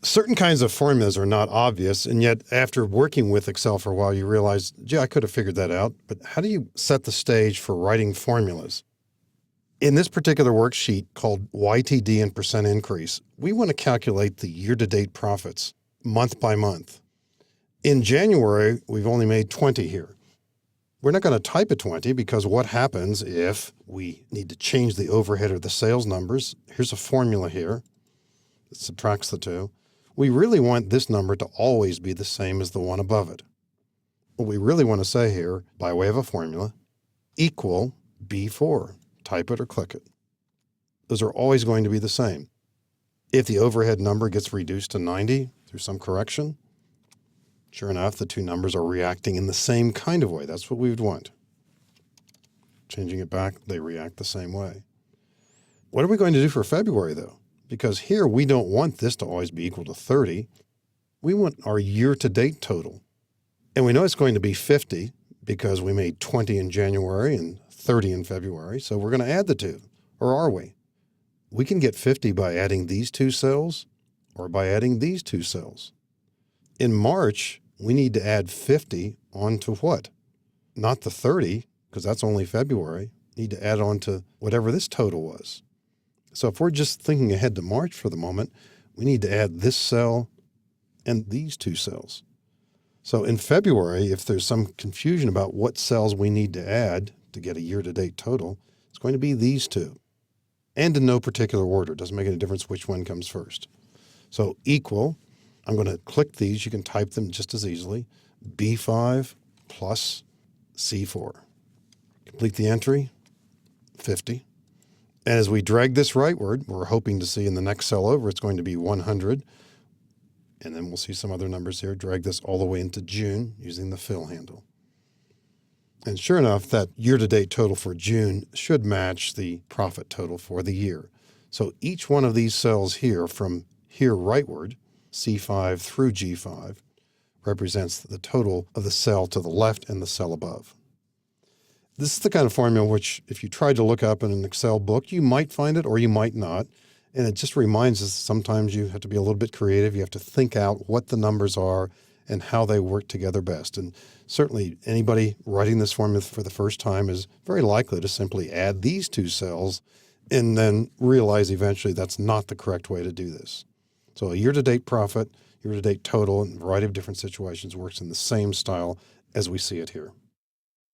Certain kinds of formulas are not obvious, and yet after working with Excel for a while, you realize, gee, I could have figured that out, but how do you set the stage for writing formulas? In this particular worksheet called YTD and percent increase, we want to calculate the year-to-date profits month by month. In January, we've only made 20 here. We're not going to type a 20 because what happens if we need to change the overhead or the sales numbers? Here's a formula here that subtracts the two. We really want this number to always be the same as the one above it. What we really want to say here, by way of a formula, equal B4. Type it or click it. Those are always going to be the same. If the overhead number gets reduced to 90 through some correction, sure enough, the two numbers are reacting in the same kind of way. That's what we would want. Changing it back, they react the same way. What are we going to do for February, though? Because here we don't want this to always be equal to 30. We want our year-to-date total. And we know it's going to be 50 because we made 20 in January and 30 in February. So we're going to add the two, or are we? We can get 50 by adding these two cells or by adding these two cells. In March, we need to add 50 onto what? Not the 30, because that's only February. We need to add on to whatever this total was. So if we're just thinking ahead to March for the moment, we need to add this cell and these two cells. So in February, if there's some confusion about what cells we need to add to get a year-to-date total, it's going to be these two. And in no particular order. It doesn't make any difference which one comes first. So equal, I'm going to click these. You can type them just as easily. B5 plus C4. Complete the entry, 50. And as we drag this rightward, we're hoping to see in the next cell over, it's going to be 100. And then we'll see some other numbers here. Drag this all the way into June using the fill handle. And sure enough, that year-to-date total for June should match the profit total for the year. So each one of these cells here, from here rightward, C5 through G5, represents the total of the cell to the left and the cell above. This is the kind of formula which, if you tried to look up in an Excel book, you might find it or you might not. And it just reminds us sometimes you have to be a little bit creative. You have to think out what the numbers are and how they work together best. And certainly anybody writing this formula for the first time is very likely to simply add these two cells and then realize eventually that's not the correct way to do this. So a year-to-date profit, year-to-date total in a variety of different situations works in the same style as we see it here.